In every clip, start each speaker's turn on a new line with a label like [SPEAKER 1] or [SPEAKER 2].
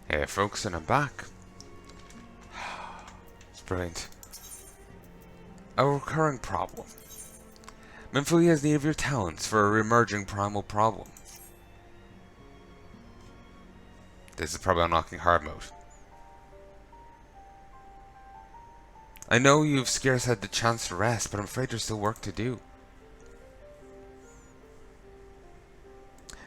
[SPEAKER 1] Hey folks, and I'm back. It's brilliant. A recurring problem. Minfilia has need of your talents for a emerging primal problem. This is probably unlocking hard mode. I know you've scarce had the chance to rest, but I'm afraid there's still work to do.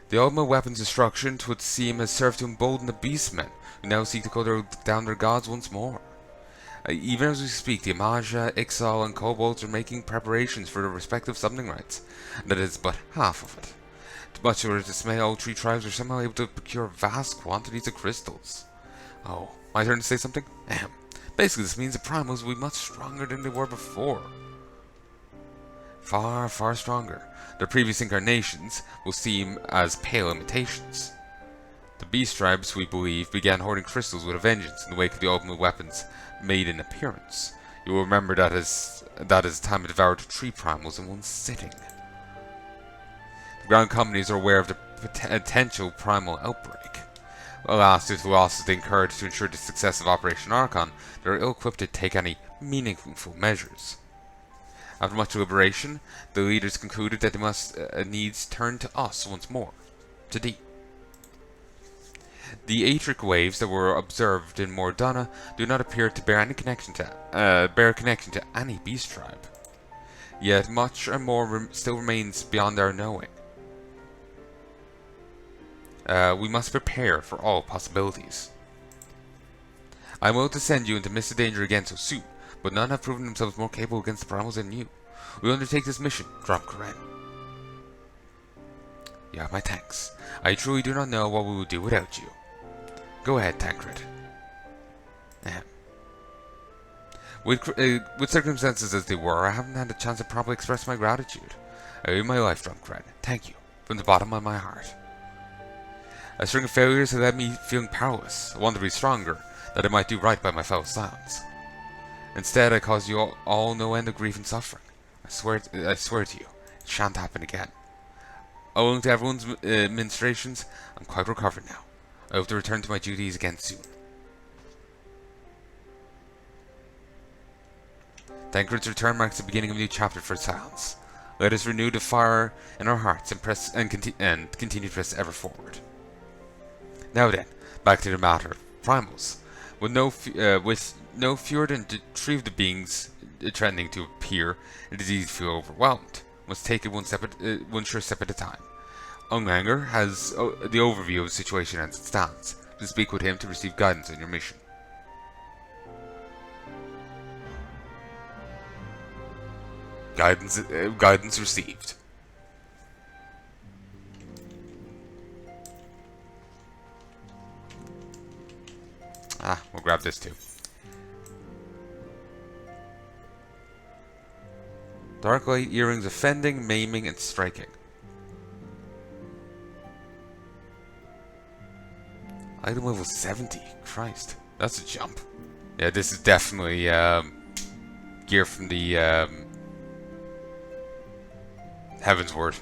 [SPEAKER 1] The ultimate weapon's destruction, 'twould seem, has served to embolden the beastmen, who now seek to go down their gods once more. Even as we speak, the Amaja, XIV, and Kobolds are making preparations for their respective summoning rites, and that is but half of it. To much to our dismay, all three tribes are somehow able to procure vast quantities of crystals. Oh, my turn to say something? Ahem. Basically, this means the primals will be much stronger than they were before. Far, far stronger. Their previous incarnations will seem as pale imitations. The beast tribes, we believe, began hoarding crystals with a vengeance in the wake of the ultimate weapons made an appearance. You will remember that as time devoured 3 primals in one sitting. The ground companies are aware of the potential primal outbreak. Alas, due to the losses they incurred to ensure the success of Operation Archon, they are ill-equipped to take any meaningful measures. After much deliberation, the leaders concluded that they must needs turn to us once more, to D. The atric waves that were observed in Mordana do not appear to bear connection to any beast tribe. Yet much and more still remains beyond our knowing. We must prepare for all possibilities. I am willing to send you into midst of danger again so soon, but none have proven themselves more capable against the primals than you. We will undertake this mission, Dromkaren. You have my thanks. I truly do not know what we will do without you. Go ahead, Tancred. With circumstances as they were, I haven't had a chance to properly express my gratitude. I owe you my life, Dromkaren. Thank you, from the bottom of my heart. A string of failures had led me feeling powerless. I wanted to be stronger, that I might do right by my fellow Silence. Instead, I caused you all no end of grief and suffering. I swear to you, it shan't happen again. Owing to everyone's ministrations, I'm quite recovered now. I hope to return to my duties again soon. Tancred's return marks the beginning of a new chapter for Silence. Let us renew the fire in our hearts and continue to press ever forward. Now then, back to the matter of primals. With no fewer than 3 of the beings threatening to appear, it is easy to feel overwhelmed. Must take it one sure step at a time. Unghanger has the overview of the situation as it stands. To speak with him to receive guidance on your mission. Guidance received. We'll grab this too. Dark light earrings offending, maiming, and striking. Item level 70. Christ. That's a jump. Yeah, this is definitely gear from the Heaven's Word.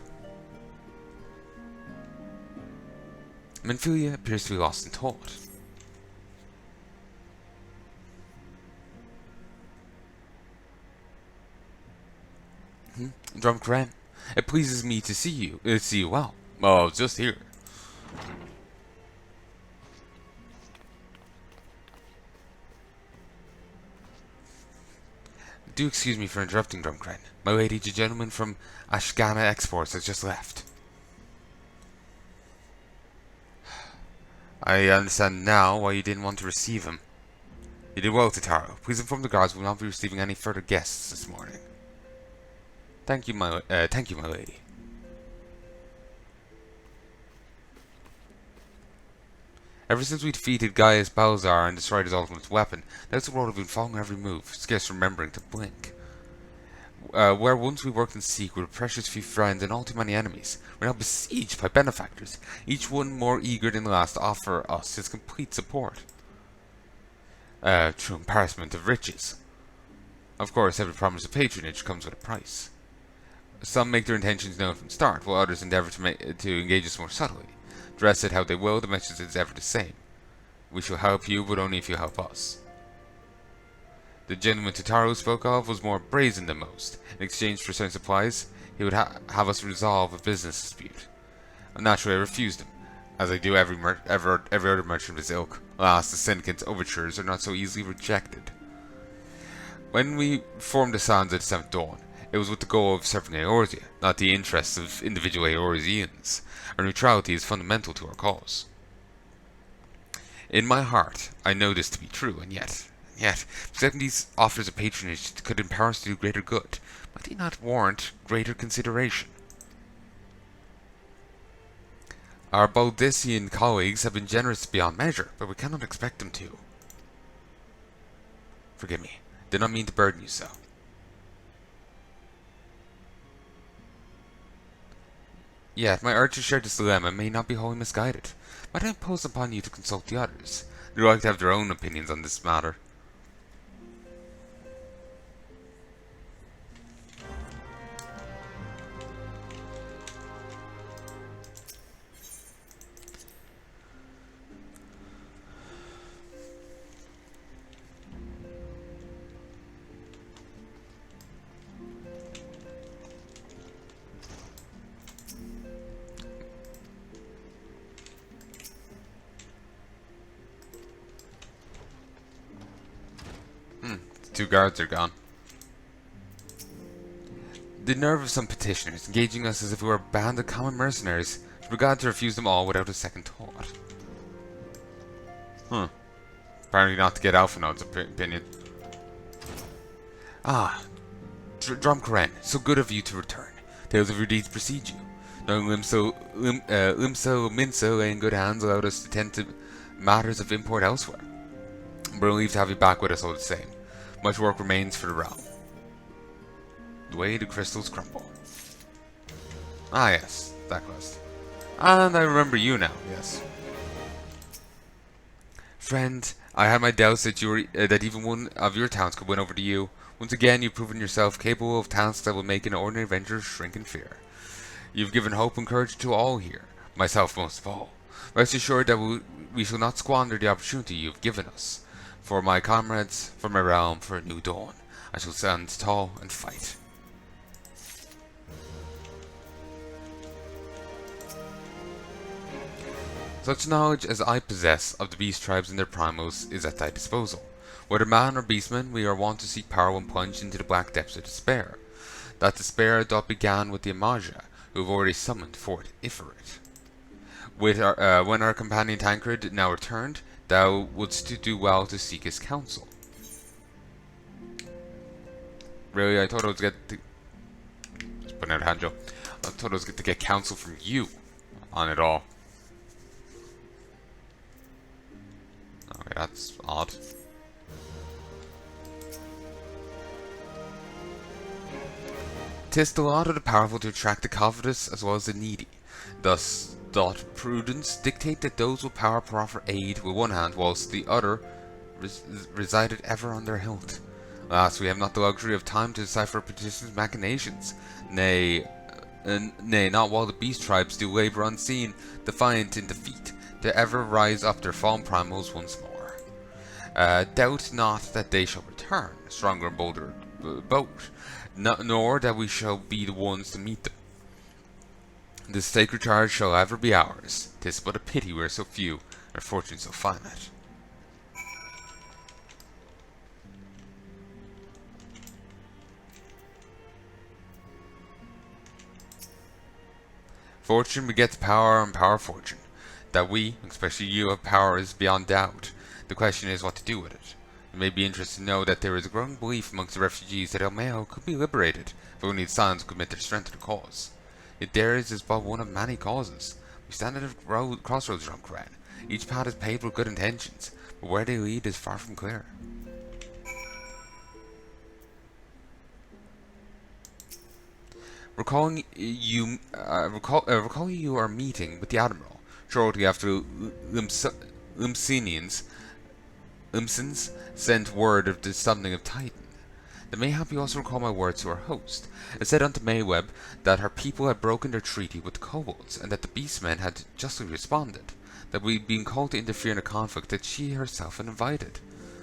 [SPEAKER 1] Minfilia appears to be lost in thought. Dromkaren, it pleases me to see you. Well. Oh, I was just here. Do excuse me for interrupting, Dromkaren. My lady, the gentleman from Ashgana Exports has just left. I understand now why you didn't want to receive him. You did well, Titaro. Please inform the guards we will not be receiving any further guests this morning. Thank you, my lady. Ever since we defeated Gaius Balzar and destroyed his ultimate weapon, the world have been following every move, scarce remembering to blink. Where once we worked in secret with a precious few friends and all too many enemies, we're now besieged by benefactors, each one more eager than the last to offer us his complete support. True embarrassment of riches. Of course, every promise of patronage comes with a price. Some make their intentions known from the start, while others endeavour to engage us more subtly. Dress it how they will, the message is ever the same. We shall help you, but only if you help us. The gentleman Tataru spoke of was more brazen than most. In exchange for certain supplies, he would have us resolve a business dispute. Naturally, I refused him, as I do every other merchant of his ilk. Alas, the syndicate's overtures are not so easily rejected. When we formed the Sands at 7th Dawn, it was with the goal of serving Eorzea, not the interests of individual Eorzeans. Our neutrality is fundamental to our cause. In my heart, I know this to be true, and yet, accepting these offers of patronage could empower us to do greater good. Might they not warrant greater consideration? Our Baldician colleagues have been generous beyond measure, but we cannot expect them to. Forgive me. Did not mean to burden you so. Yet, my urge to share this dilemma may not be wholly misguided. Might I impose upon you to consult the others? They would like to have their own opinions on this matter. Two guards are gone. The nerve of some petitioners, engaging us as if we were a band of common mercenaries, to be glad to refuse them all without a second thought. Apparently not to get Alphinaud's opinion. Ah, Drumcaren, so good of you to return. Tales of your deeds precede you. Knowing Limso Minso lay in good hands allowed us to tend to matters of import elsewhere. We're relieved to have you back with us all the same. Much work remains for the realm. The way the crystals crumble. Ah yes, that quest. And I remember you now, yes. Friend, I had my doubts that that even one of your towns could win over to you. Once again, you've proven yourself capable of tasks that will make an ordinary adventurer shrink in fear. You've given hope and courage to all here, myself most of all. Rest assured that we shall not squander the opportunity you've given us. For my comrades, for my realm, for a new dawn, I shall stand tall and fight. Such knowledge as I possess of the beast tribes and their primals is at thy disposal. Whether man or beastman, we are wont to seek power when plunged into the black depths of despair. That despair doth began with the Amaja, who have already summoned Fort Ifrit. When our companion Tancred now returned, thou wouldst do well to seek his counsel. Really, I thought I was get to... Just putting out Hanjo. I thought I was going to get counsel from you on it all. Okay, that's odd. "'Tis the lot of the powerful to attract the covetous as well as the needy. Thus doth prudence dictate that those with power proffer aid with one hand, whilst the other resided ever on their hilt. Alas, we have not the luxury of time to decipher petition's machinations. Nay, not while the beast tribes do labour unseen, defiant in defeat, to ever rise up their fallen primals once more. Doubt not that they shall return, stronger and bolder both, nor that we shall be the ones to meet them. This sacred charge shall ever be ours. 'Tis but a pity we are so few, our fortune so finite." Fortune begets power, and power fortune. That we, especially you, have power is beyond doubt. The question is what to do with it. You may be interested to know that there is a growing belief amongst the refugees that Elmeo could be liberated if only its sons could commit their strength to the cause. Yet theirs is but one of many causes. We stand at a crossroads, Drumcaren. Each path is paved with good intentions, but where they lead is far from clear. Recalling you are meeting with the Admiral shortly after Limsins sent word of the summoning of Titan. Then mayhap you also recall my words to our host. I said unto Mayweb that her people had broken their treaty with the kobolds, and that the beastmen had justly responded. that we'd been called to interfere in a conflict that she herself had invited.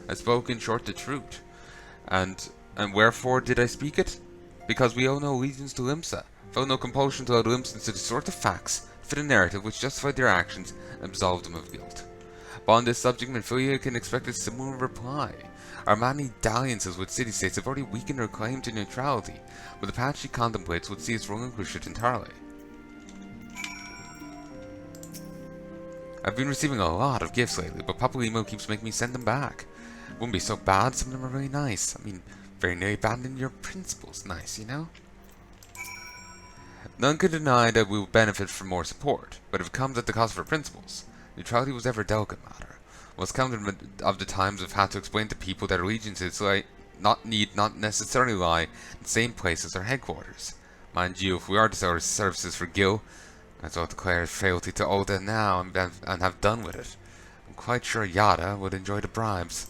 [SPEAKER 1] I spoke, in short, the truth. And wherefore did I speak it? Because we owe no allegiance to Limsa, felt no compulsion to allow Limsans to distort the facts, fit a narrative which justified their actions and absolved them of guilt. Upon this subject, Minfilia can expect a similar reply. Our many dalliances with city-states have already weakened our claim to neutrality, but the path she contemplates would see us relinquish it entirely. I've been receiving a lot of gifts lately, but Papa Limo keeps making me send them back. Wouldn't be so bad, some of them are really nice. I mean, very nearly abandoned your principles nice, you know? None could deny that we will benefit from more support, but if it comes at the cost of our principles, neutrality was ever a delicate matter. What's counted of the times I've had to explain to people that allegiances need not necessarily lie in the same place as their headquarters. Mind you, if we are to sell our services for Gil, as well declare fealty to Ul'dah now and have done with it. I'm quite sure Yada would enjoy the bribes.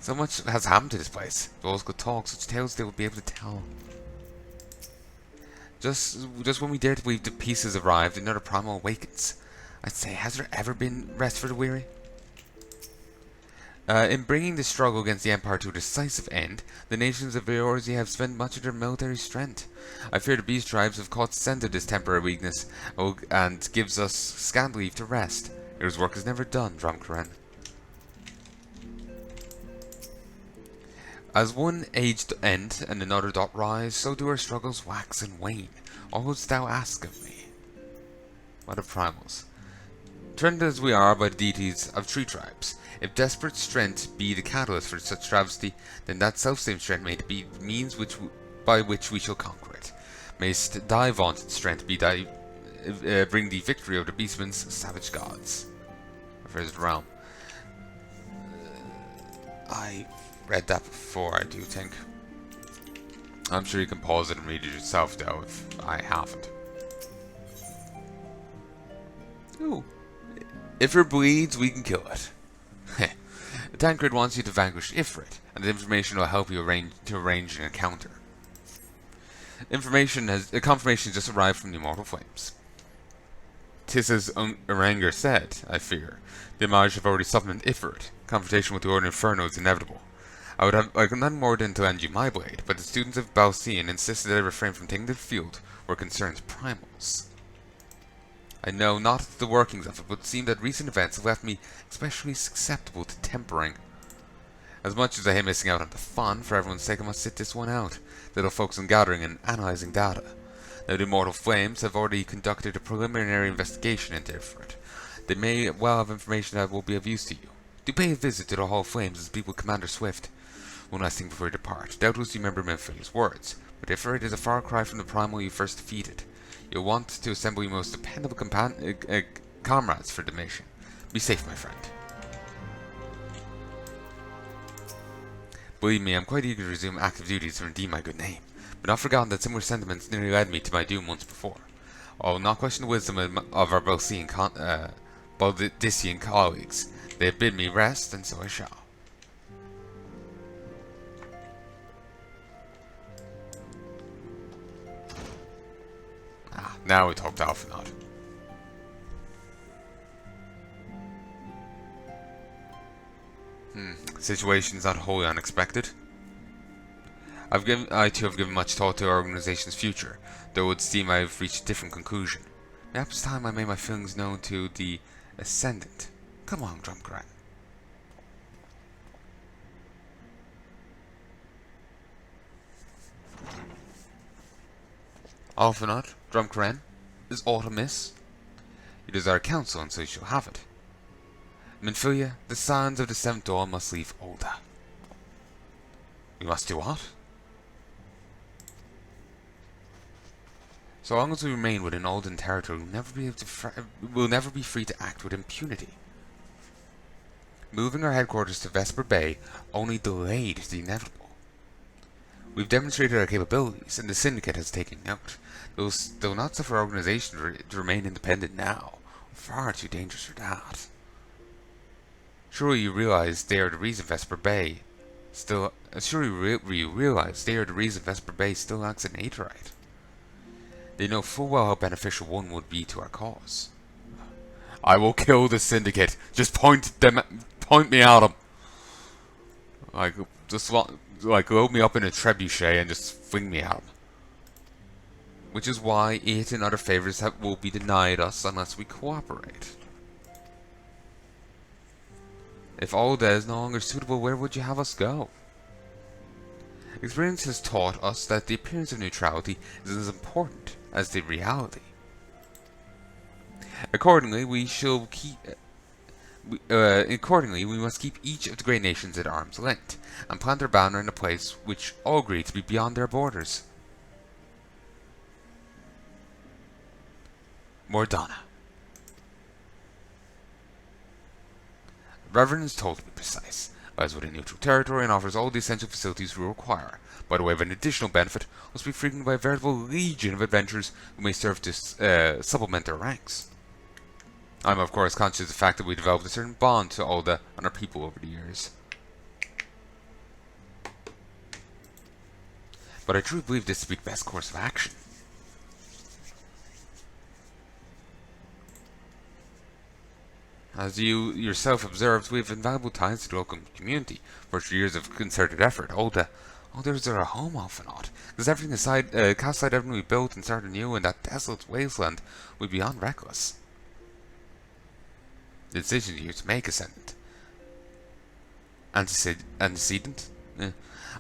[SPEAKER 1] So much has happened to this place. Those could talk, such tales they would be able to tell. Just when we dare to believe the peace has arrived, another primal awakens. I'd say, has there ever been rest for the weary? In bringing the struggle against the Empire to a decisive end, the nations of Eorzea have spent much of their military strength. I fear the beast tribes have caught scent of this temporary weakness, and gives us scant leave to rest. Here's work is never done, Drumcaren. As one age doth end and another doth rise, so do our struggles wax and wane. What wouldst thou ask of me? What of primals? Threatened as we are by the deities of tree tribes, if desperate strength be the catalyst for such travesty, then that self-same strength may be the means by which we shall conquer it. Mayst thy vaunted strength be bring the victory over the beastmen's savage gods. Refers to realm. I read that before, I do think. I'm sure you can pause it and read it yourself, though, if I haven't. Ooh. If it bleeds, we can kill it. The Tancred wants you to vanquish Ifrit, and the information will help you arrange an encounter. Confirmation has just arrived from the Immortal Flames. 'Tis as Uranger said, I fear. The Image have already summoned Ifrit. Confrontation with the Order Inferno is inevitable. I could nothing more than to lend you my blade, but the students of Balsean insisted I refrain from taking the field where it concerns primals. I know not the workings of it, but it seemed that recent events have left me especially susceptible to tempering. As much as I hate missing out on the fun, for everyone's sake I must sit this one out. Little focus on gathering and analysing data. Now the Immortal Flames have already conducted a preliminary investigation into Ifrit. They may well have information that will be of use to you. Do pay a visit to the Hall of Flames and speak with Commander Swift. One last thing before you depart. Doubtless you remember Minfilia's words, but Ifrit is a far cry from the primal you first defeated. You'll want to assemble your most dependable comrades for the mission. Be safe, my friend. Believe me, I'm quite eager to resume active duties to redeem my good name, but not forgotten that similar sentiments nearly led me to my doom once before. I will not question the wisdom of our Balsean colleagues. They have bid me rest, and so I shall. Now we talk to Alphanot. Situation's not wholly unexpected. I too have given much thought to our organization's future, though it would seem I have reached a different conclusion. Perhaps it's time I made my feelings known to the Ascendant. Come on, Drumcaren. Alphanot, Drumcaren, is aught amiss? You desire counsel, and so you shall have it. Minfilia, the sons of the Seventh Dawn must leave Ul'dah. We must do what? So long as we remain within Ul'dah territory, we'll never be free to act with impunity. Moving our headquarters to Vesper Bay only delayed the inevitable. We've demonstrated our capabilities, and the Syndicate has taken note. They'll not suffer our organization to remain independent now. Far too dangerous for that. Surely you realize they are the reason Vesper Bay still lacks an Aetheryte. They know full well how beneficial one would be to our cause. I will kill the syndicate. Just point me at them. Like, just load me up in a trebuchet and just fling me at them. Which is why it and other favors will be denied us unless we cooperate. If Ul'dah is no longer suitable, where would you have us go? Experience has taught us that the appearance of neutrality is as important as the reality. Accordingly, we must keep each of the great nations at arm's length, and plant our banner in a place which all agree to be beyond their borders. Mordana. Reverend is told to be precise, lies within neutral territory and offers all the essential facilities we require. By the way of an additional benefit, must be frequented by a veritable legion of adventurers who may serve to supplement their ranks. I'm of course conscious of the fact that we developed a certain bond to Ul'dah and our people over the years. But I truly believe this to be the best course of action. As you yourself observed, we have invaluable ties to the local community for years of concerted effort. Ul'dah is our home off and on. Because everything aside, cast aside everything we built and started new in that desolate wasteland would be beyond reckless. The decision you to make, Ascendant. Antecedent?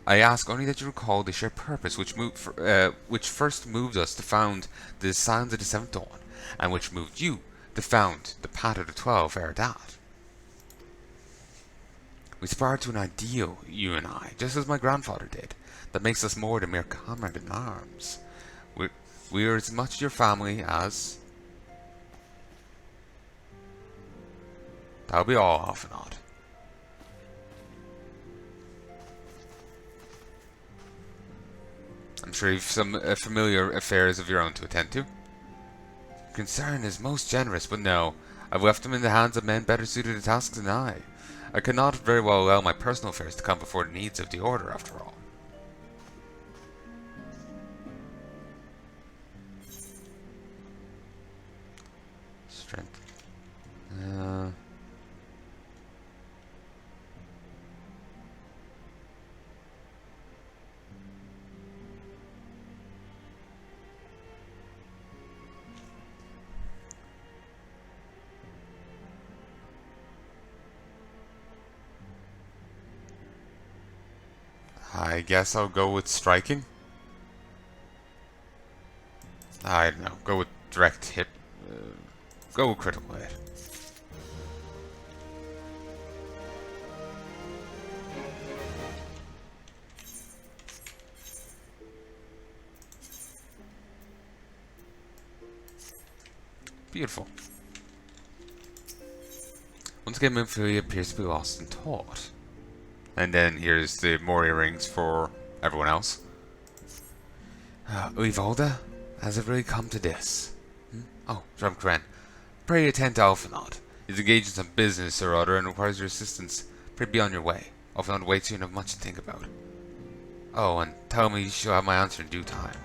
[SPEAKER 1] I ask only that you recall the shared purpose which first moved us to found the Signs of the Seventh Dawn, and which moved you to found the Path of the 12 ere that. We aspire to an ideal, you and I, just as my grandfather did, that makes us more than mere comrade in arms. We are as much your family as... That'll be all, half and odd. I'm sure you've some familiar affairs of your own to attend to. Concern is most generous, but no, I've left them in the hands of men better suited to tasks than I. I cannot very well allow my personal affairs to come before the needs of the Order, after all. Strength. I guess I'll go with striking. I don't know. Go with direct hit. Go with critical hit. Beautiful. Once again, Miqo'te appears to be lost in thought. And then here's the more earrings for everyone else. Ul'dah, has it really come to this? Oh, Drumcran, pray attend to Alphanod. He's engaged in some business or other and requires your assistance. Pray be on your way. Alphanod waits here and have much to think about. Oh, and tell me she'll have my answer in due time.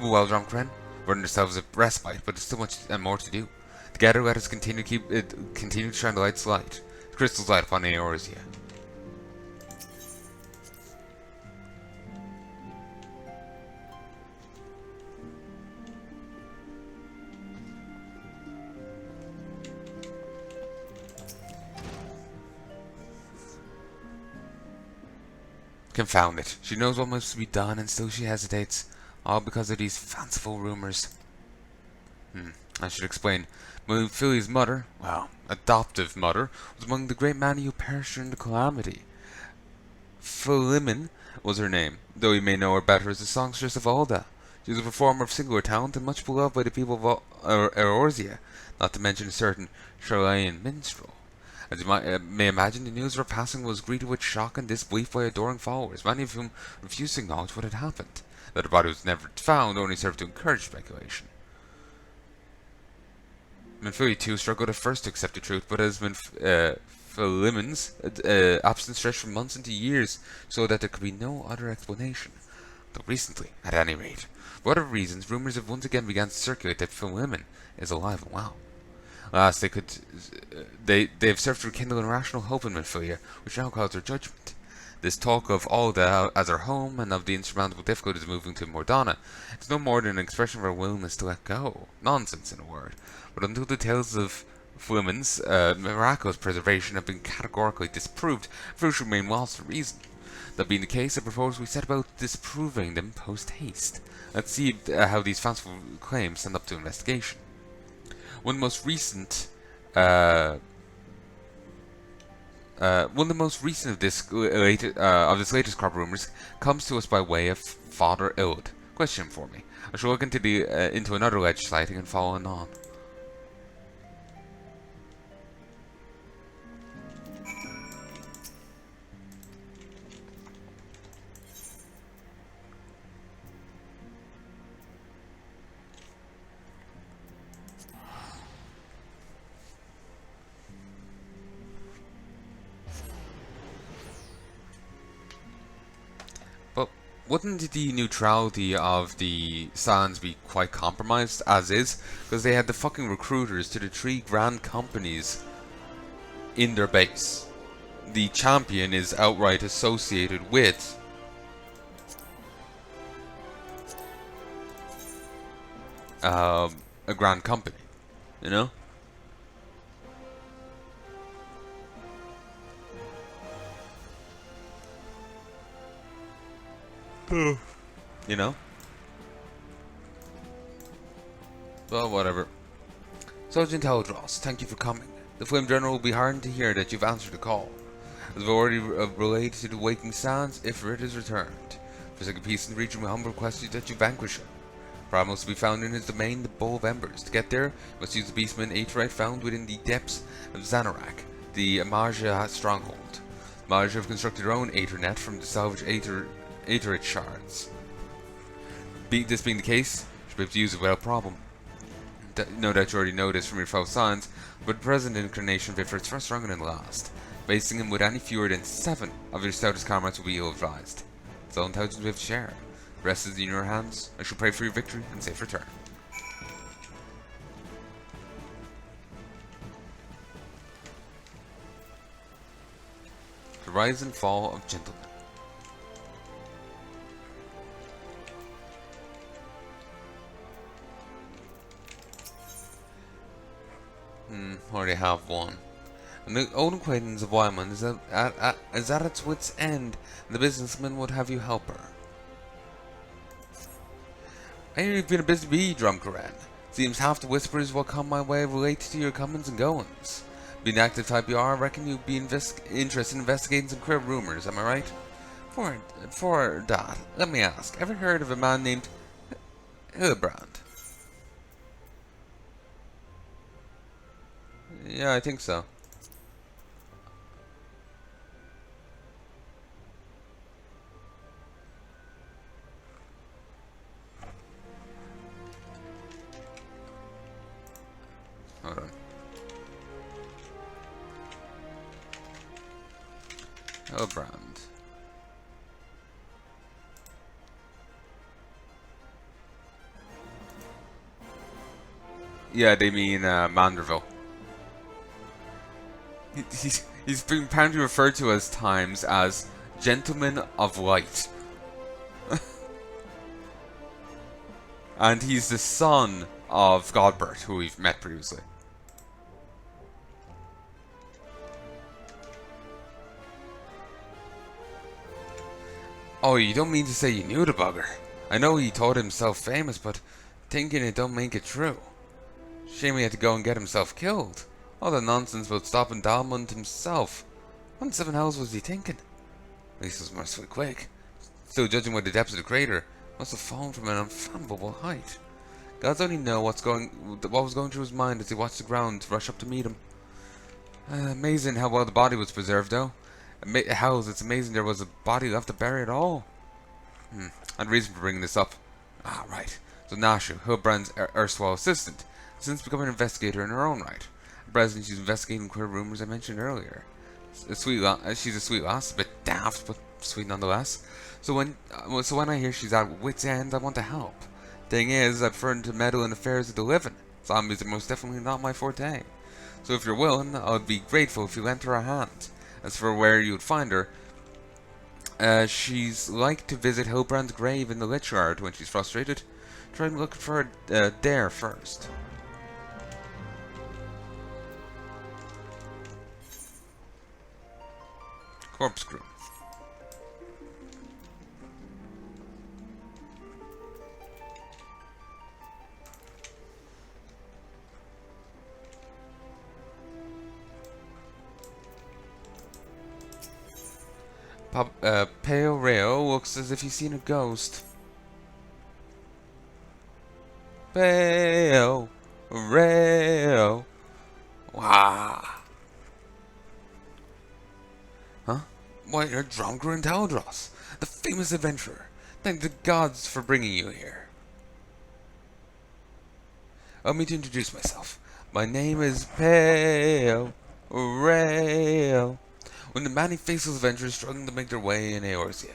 [SPEAKER 1] Well, Drumcran, we're in ourselves a respite, but there's still much and more to do. Together, let us continue to shine the light's light. The crystal's light upon Eorzea. Confound it. She knows what must be done, and still she hesitates. All because of these fanciful rumors. I should explain. Miqo'te's mother, well, adoptive mother, was among the great many who perished in the calamity. Philemon was her name, though you may know her better as the songstress of Ul'dah. She was a performer of singular talent and much beloved by the people of Eorzea, not to mention a certain Chilean minstrel. As you may imagine, the news of her passing was greeted with shock and disbelief by adoring followers, many of whom refused to acknowledge what had happened. That her body was never found only served to encourage speculation. Miqo'te too struggled at first to accept the truth, but as Philemon's absence stretched for months into years, so that there could be no other explanation. Though recently, at any rate. For whatever reasons, rumours have once again begun to circulate that Philemon is alive and well. Alas, they've served to rekindle an irrational hope in Minfilia, which now clouds their judgment. This talk of Ul'dah as our home and of the insurmountable difficulties of moving to Mordana is no more than an expression of our willingness to let go. Nonsense, in a word. But until the tales of Philemon's miraculous preservation have been categorically disproved, fruits remain lost to reason. That being the case, I propose we set about disproving them post-haste. Let's see how these fanciful claims stand up to investigation. One of the most recent of this latest crop rumors comes to us by way of Father Ul'dah. Question for me. I shall look into another alleged sighting and follow on. But wouldn't the neutrality of the Sans be quite compromised, as is? Because they had the fucking recruiters to the 3 grand companies in their base. The champion is outright associated with a grand company, you know? You know? Well, whatever. Sergeant Nald'thal, thank you for coming. The Flame General will be heartened to hear that you've answered the call. As I've already relayed to the Waking Sands, Ifrit is returned. For sake of peace in the region, we humbly request you that you vanquish him. Primal is to be found in his domain, the Bowl of Embers. To get there, you must use the Beastman Aeterite found within the depths of Xanarak, the Amaja stronghold. Amaja have constructed their own Aether net from the salvaged Aeterite shards. This being the case, you should be able to use it without problem. No doubt you already know this from your fellow Signs, but the present incarnation of Ifrit is far stronger than the last. Facing him with any fewer than 7 of your stoutest comrades will be ill-advised. It's all intelligence we have to share. The rest is in your hands. I shall pray for your victory and safe return. The Rise and Fall of Gentlemen. Already have one. And the old acquaintance of Wyman is at its wit's end, and the businessman would have you help her. I hear you've been a busy bee, Drumcaran. Seems half the whispers what come my way relate to your comings and goings. Being the active type you are, I reckon you'd be interested in investigating some queer rumors, am I right? For that, let me ask, ever heard of a man named Hildebrand? Yeah, I think so. Hold on. Hildebrand. Yeah, they mean Manderville. He's been apparently referred to as times as Gentleman of Light. And he's the son of Godbert, who we've met previously. Oh, you don't mean to say you knew the bugger? I know he thought himself famous, but thinking it don't make it true. Shame he had to go and get himself killed. All the nonsense about stopping Dalmund himself. What in 7 hells was he thinking? At least it was mercifully quick. Still, judging by the depths of the crater, must have fallen from an unfathomable height. Gods only know what was going through his mind as he watched the ground rush up to meet him. Amazing how well the body was preserved, though. Hells, it's amazing there was a body left to bury at all. And reason for bringing this up. Ah, right. So Nashu, Hilbrand's erstwhile assistant, has since become an investigator in her own right. At present, she's investigating queer rumors I mentioned earlier. She's a sweet lass, a bit daft, but sweet nonetheless. So when I hear she's at wit's end, I want to help. Thing is, I prefer to meddle in affairs of the living. Zombies are most definitely not my forte. So if you're willing, I'd be grateful if you lent her a hand. As for where you would find her, she's like to visit Hilbrand's grave in the Lich Yard when she's frustrated. Try looking for her there first. Corpscrew. Pale Rail looks as if he's seen a ghost. Pale Rail. Wow. Huh? Why, you're Dromgr and Taldros, the famous adventurer. Thank the gods for bringing you here. Allow me to introduce myself. My name is Pale Rail. When the many faceless adventurers struggling to make their way in Eorzea.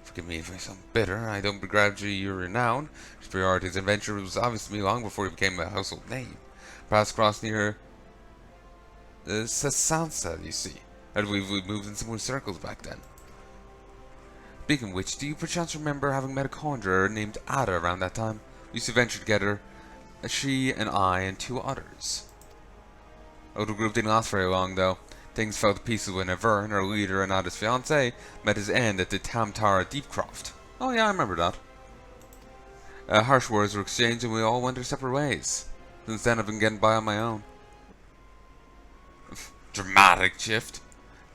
[SPEAKER 1] Forgive me if I sound bitter, I don't begrudge you your renown. Superiority as an adventurer was obvious to me long before he became a household name. Perhaps crossed near Sasansa, you see. I believe we moved in similar circles back then. Speaking of which, do you perchance remember having met a conjurer named Ada around that time? We used to venture together, she and I and two others. Our little group didn't last very long, though. Things fell to pieces when Avern, our leader and Ada's fiancé, met his end at the Tamtara Deepcroft. Oh yeah, I remember that. Harsh words were exchanged and we all went our separate ways. Since then I've been getting by on my own. Dramatic shift.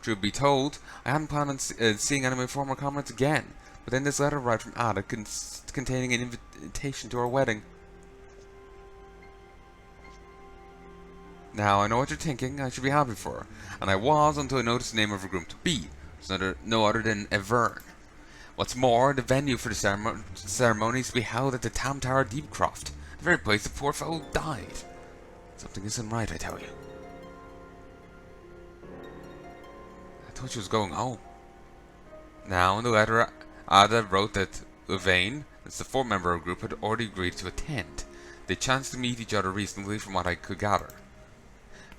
[SPEAKER 1] Truth be told, I hadn't planned on seeing any of my former comrades again, but then this letter arrived from Ada containing an invitation to our wedding. Now, I know what you're thinking, I should be happy for her, and I was until I noticed the name of her groom to be. It's no other than Avern. What's more, the venue for the ceremony is to be held at the Tamtara Deepcroft, the very place the poor fellow died. Something isn't right, I tell you. I thought she was going home. Now, in the letter, Ada wrote that Yvain, that's the fourth member of the group, had already agreed to attend. They chanced to meet each other recently, from what I could gather.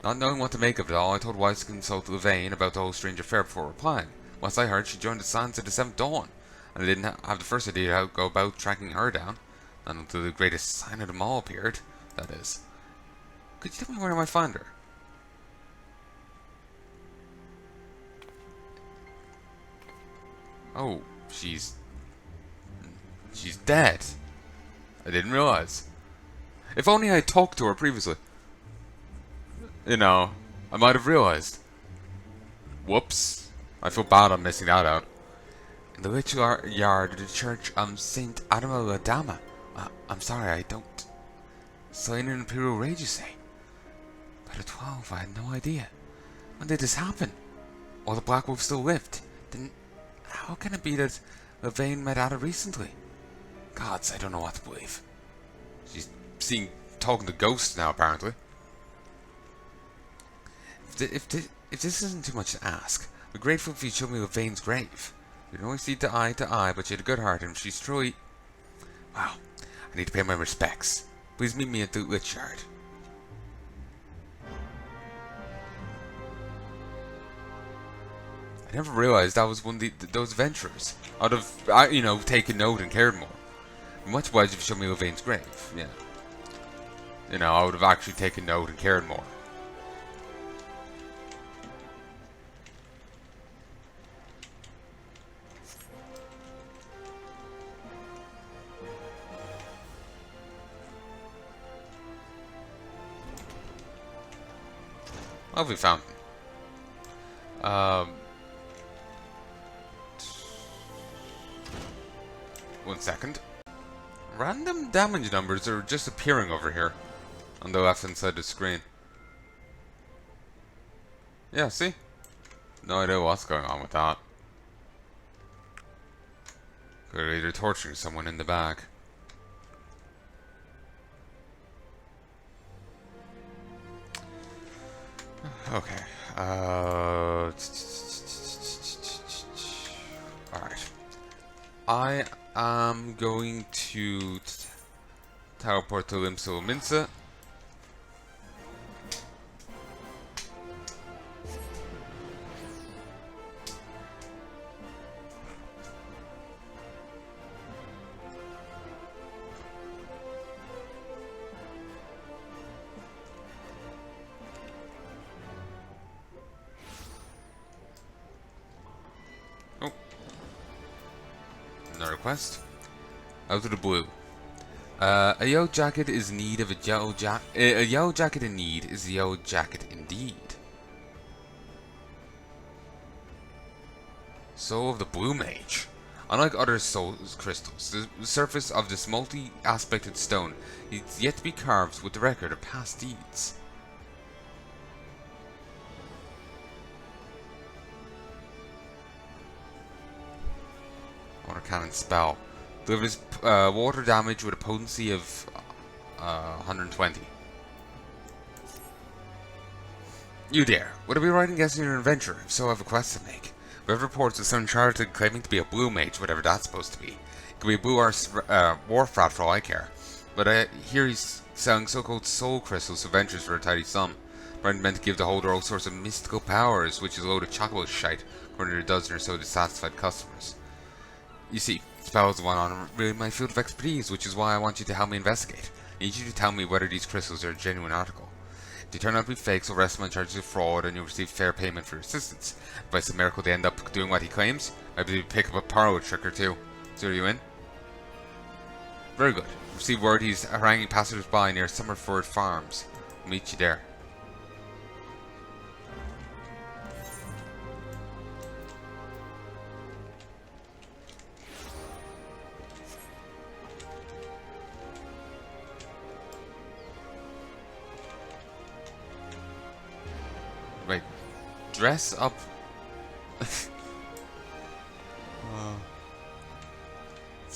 [SPEAKER 1] Not knowing what to make of it all, I told Weiss to consult Yvain about the whole strange affair before replying. Once I heard she joined the Sands at the 7th Dawn, and I didn't have the first idea how to go about tracking her down. Not until the greatest sign of them all appeared, that is. Could you tell me where I might find her? Oh, she's dead. I didn't realize. If only I had talked to her previously. You know, I might have realized. Whoops. I feel bad I'm missing that out. In the Lich Yard of the Church of Saint Adama Ladama. I'm sorry, I don't. Slain in Imperial Rage, you say? But at 12, I had no idea. When did this happen? While the Black Wolf still lived. Then, how can it be that Yvain met Ada recently? Gods, I don't know what to believe. She's talking to ghosts now, apparently. If this isn't too much to ask, I'd be grateful if you showed me Yvain's grave. We can only see eye to eye, but she had a good heart, and she's truly... Wow, I need to pay my respects. Please meet me at the Lich Yard. I never realized that was one of those adventurers. I'd have, you know, taken note and cared more. Much obliged if you showed me Yvain's grave, yeah. You know, I would have actually taken note and cared more. Lovely fountain. 1 second. Random damage numbers are just appearing over here on the left hand side of the screen. Yeah, see? No idea what's going on with that. Clearly they're torturing someone in the back. Okay. Alright. I am going to teleport to Minsa. Oh, another quest. Out of the blue. A yellow jacket is in need of a yellow jacket. A yellow jacket in need is a yellow jacket indeed. Soul of the Blue Mage. Unlike other soul crystals, the surface of this multi-aspected stone is yet to be carved with the record of past deeds. Water cannon spell. Delivers water damage with a potency of 120. You there. Would I be right in guessing you're an adventurer? If so, I have a quest to make. We have reports of some charlatan claiming to be a blue mage, whatever that's supposed to be. It could be a blue wharf rat for all I care. But I hear he's selling so-called soul crystals to adventurers for a tidy sum. Apparently meant to give the holder all sorts of mystical powers, which is a load of chocolate shite, according to a dozen or so dissatisfied customers. You see, spells went on really my field of expertise, which is why I want you to help me investigate. I need you to tell me whether these crystals are a genuine article. If they turn out to be fakes, I'll arrest them on charges of fraud and you'll receive fair payment for your assistance. If by some miracle they end up doing what he claims, I'll be able to pick up a parlor trick or two. So are you in? Very good. Receive word he's haranguing passers-by near Summerford Farms. I'll meet you there. Wait, dress up? It's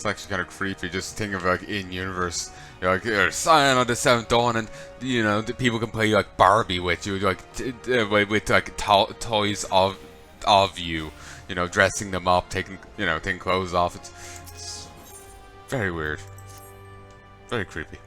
[SPEAKER 1] actually kind of creepy. Just think of like in universe, you're like you're Scion of the Seventh Dawn, and you know the people can play like Barbie with you, like with like toys of you, you know, dressing them up, taking clothes off. It's very weird, very creepy.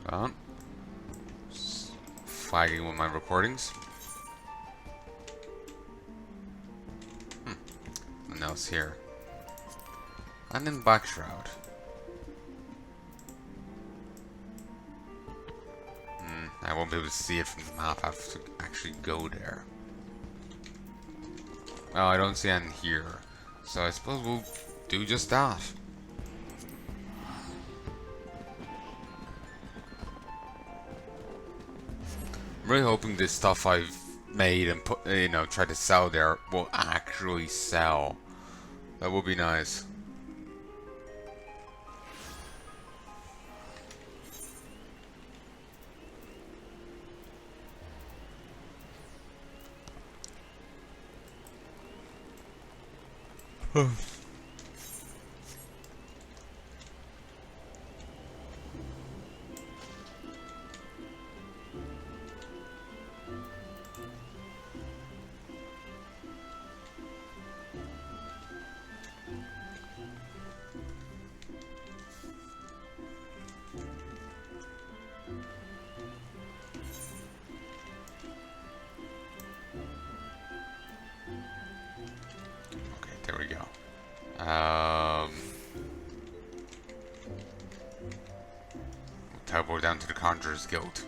[SPEAKER 1] Hold on. Just flagging with my recordings. Nothing else here. And in Black Shroud. I won't be able to see it from the map. I have to actually go there. Oh, I don't see any here. So I suppose we'll do just that. I'm really hoping this stuff I've made and put, tried to sell there will actually sell. That would be nice. There we go. We'll teleport down to the Conjurer's Guild.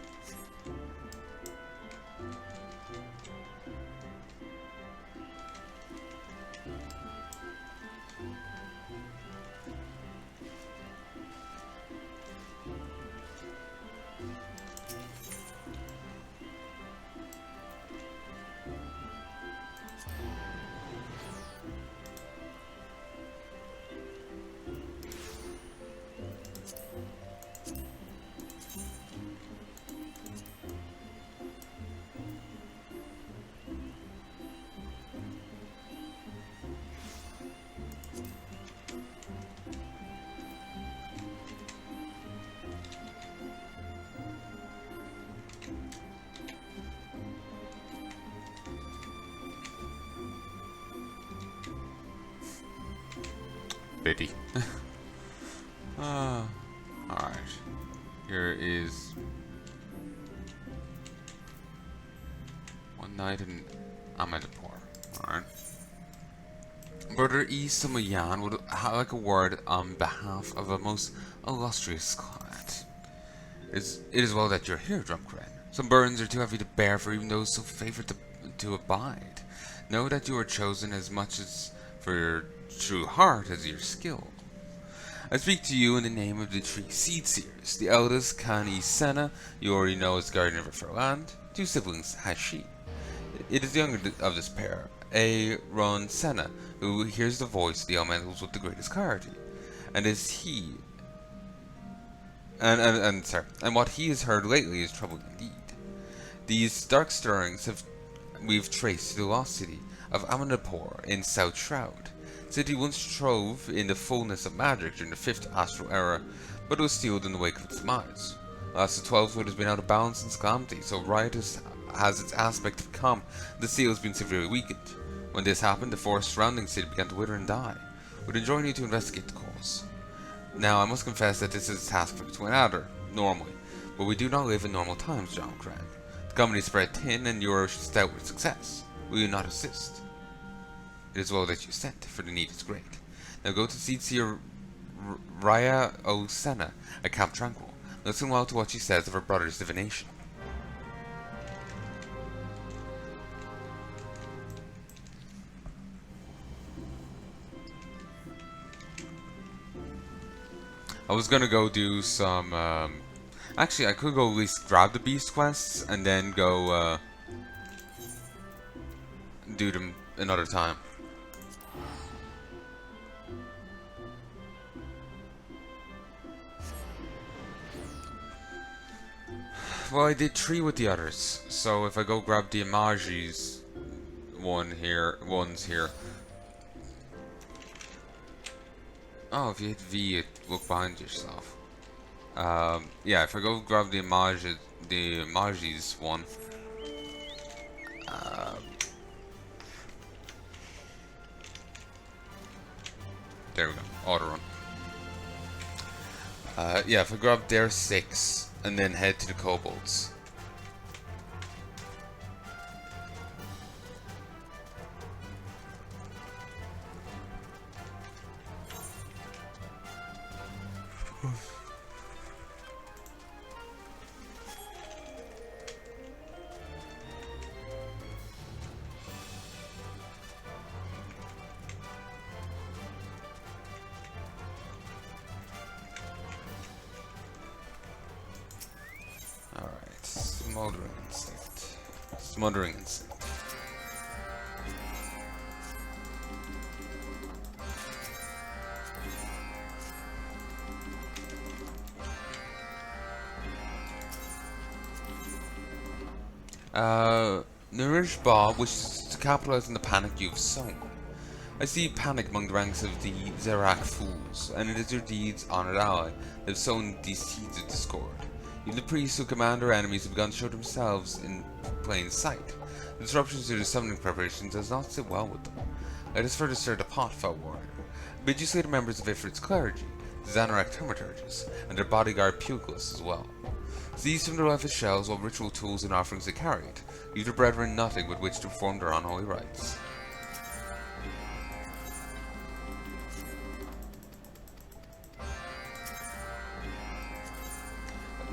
[SPEAKER 1] Biddy. Alright. Here is one night in Amadapur. Alright. Brother E. Samayan would like a word on behalf of a most illustrious client. It is well that you're here, Drumcran. Some burdens are too heavy to bear for even those so favored to abide. Know that you are chosen as much as for your true heart as your skill. I speak to you in the name of the three seed seers. The eldest, Kani Senna, you already know as guardian of a fair land. Two siblings, Hashi. It is the younger of this pair, Aaron Senna, who hears the voice of the elementals with the greatest clarity, and what he has heard lately is troubling indeed. These dark stirrings we've traced to the lost city of Amanapur in South Shroud. City once throve in the fullness of magic during the 5th Astral Era, but was sealed in the wake of its demise. Last of 12 has been out of balance since Calamity, so riotous has its aspect of calm. The seal has been severely weakened. When this happened, the forest surrounding the city began to wither and die. We'd enjoin you to investigate the cause. Now, I must confess that this is a task for between Adder, normally, but we do not live in normal times, John Crane. The company is spread thin, and you are stout with success. Will you not assist? It is well that you sent, for the need is great. Now go to Seedseer Raya O Senna at Camp Tranquil. Listen well to what she says of her brother's divination. I was gonna go do some, actually I could go at least grab the beast quests and then go, do them another time. Well, I did 3 with the others, so if I go grab the emojis ones here. Oh, if you hit V, look behind yourself. Yeah, if I go grab the emojis one. There we go, auto run. Yeah, if I grab their 6 and then head to the kobolds. Alright, smoldering instinct. Smothering instinct. Nourish Bob wishes to capitalize on the panic you've sown. I see panic among the ranks of the Zerak fools, and it is your deeds, honored ally, that have sown these seeds of discord. Even the priests who command our enemies have begun to show themselves in plain sight. The disruptions to the summoning preparations does not sit well with them. Let us further stir the pot, foul warrior. Bid you slay the members of Ifrit's clergy, the Xanarak thaumaturges, and their bodyguard Pugilists as well. Seize from their lifeless shells all ritual tools and offerings they carried. Leave the brethren nothing with which to perform their unholy rites.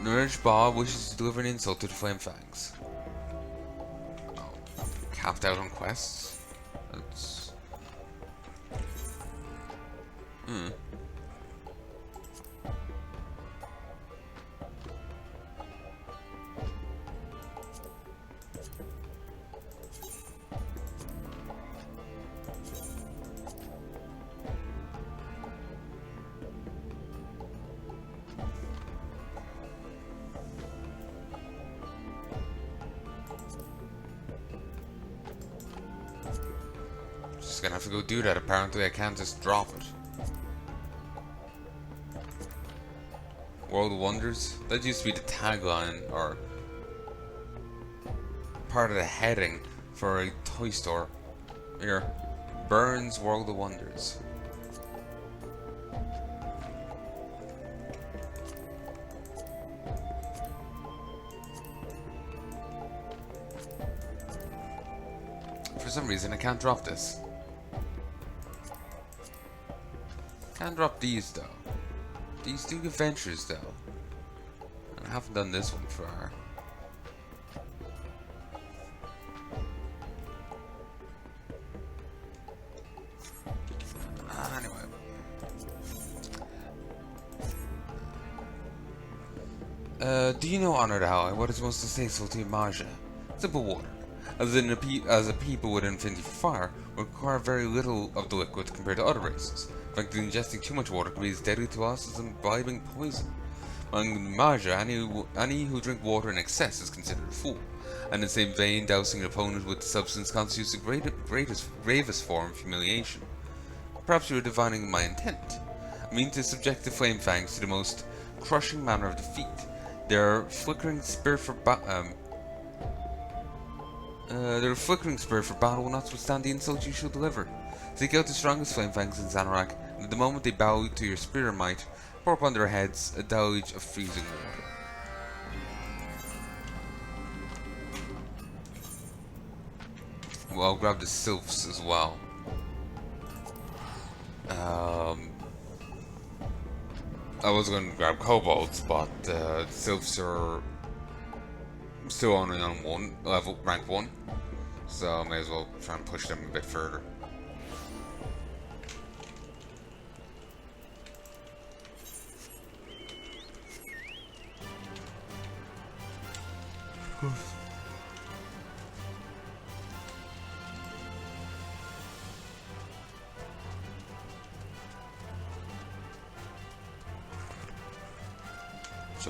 [SPEAKER 1] Nourish Bob wishes to deliver an insult to the Flame Fangs. Oh, capped out on quests? That's... Just gonna have to go do that. Apparently I can't just drop it. World of Wonders? That used to be the tagline, or part of the heading for a toy store. Here. Burns World of Wonders. For some reason, I can't drop this. Can't drop these, though. These do adventures, though. And I haven't done this one for her. Anyway. Do you know, Honored Ally, what is most distasteful to Maja? Simple water. As a people with an affinity for fire, we require very little of the liquid compared to other races. In fact, ingesting too much water can be as deadly to us as imbibing poison. Among Maja, any who drink water in excess is considered a fool, and in the same vein, dousing an opponent with the substance constitutes the gravest form of humiliation. Perhaps you are divining my intent. I mean to subject the Flame Fangs to the most crushing manner of defeat. Their flickering spirit for battle will not withstand the insult you shall deliver. Seek out the strongest Flame Fangs in Zamorak, and at the moment they bow to your spear might, pour upon their heads a deluge of freezing water. Well, I'll grab the sylphs as well. I was going to grab kobolds, but sylphs are still only on rank 1, so I may as well try and push them a bit further.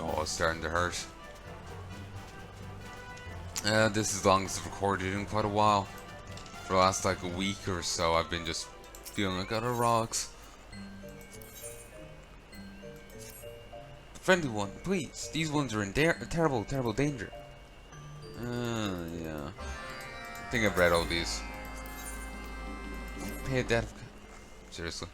[SPEAKER 1] Oh, it's starting to hurt. This is the longest I've recorded in quite a while. For the last like a week or so, I've been just feeling like utter rocks. Friendly one, please. These ones are in terrible, terrible danger. Yeah. I think I've read all these. Pay a debt of... Seriously.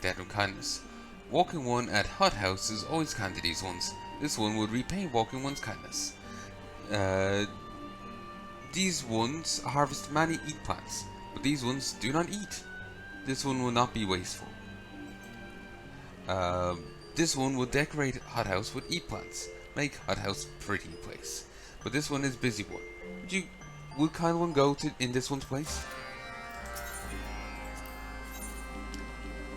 [SPEAKER 1] Debt of kindness. Walking one at hut house is always kind to these ones. This one would repay walking one's kindness. These ones harvest many eat plants, but these ones do not eat. This one will not be wasteful. This one would decorate hut house with eat plants, make hut house pretty place. But this one is busy one. Would kind one go in this one's place?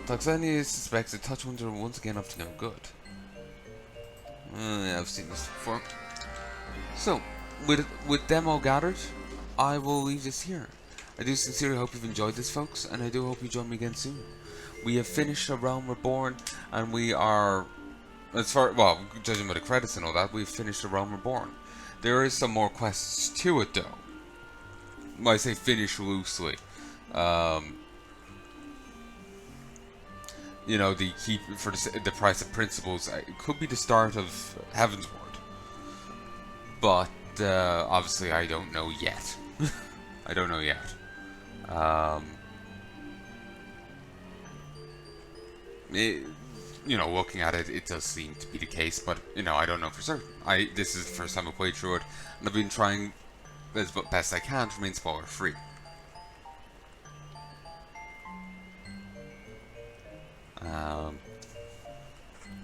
[SPEAKER 1] Toxania suspects that touch ones are once again up to no good. Yeah, I've seen this before. So, with them all gathered, I will leave this here. I do sincerely hope you've enjoyed this, folks, and I do hope you join me again soon. We have finished A Realm Reborn, and we are, judging by the credits and all that, we've finished A Realm Reborn. There is some more quests to it, though. I say finish loosely. You know, the keep for the price of principles. It could be the start of Heaven's Ward, but obviously I don't know yet. I don't know yet. You know, looking at it, it does seem to be the case, but you know, I don't know for certain. This is the first time I played through it, and I've been trying as best I can to remain spoiler free.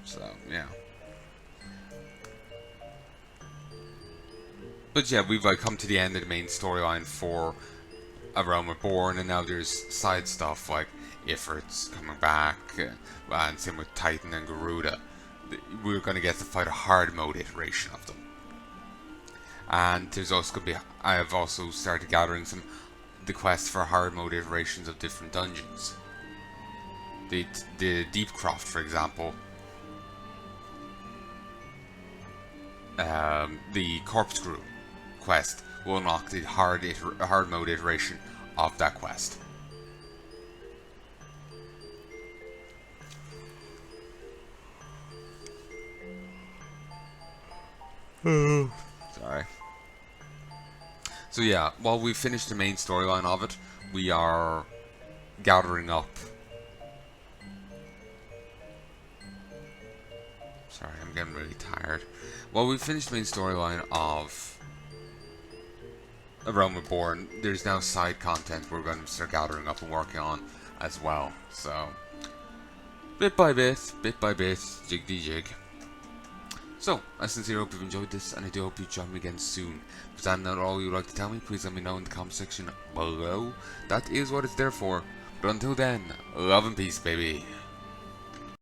[SPEAKER 1] So, yeah. But yeah, we've like come to the end of the main storyline for A Realm Reborn, and now there's side stuff like Ifrit's coming back, and same with Titan and Garuda. We're going to get to fight a hard mode iteration of them. And there's also going to be, I have also started gathering the quests for hard mode iterations of different dungeons. The Deepcroft, for example, the Corkscrew quest will unlock the hard mode iteration of that quest. Sorry. So yeah, while we finish the main storyline of it, we are gathering up. Sorry, I'm getting really tired. While we finish the main storyline of A Realm Reborn, there's now side content we're going to start gathering up and working on as well. So, bit by bit, jig-de-jig. So, I sincerely hope you've enjoyed this, and I do hope you join me again soon. If that's not all you'd like to tell me, please let me know in the comment section below. That is what it's there for. But until then, love and peace, baby.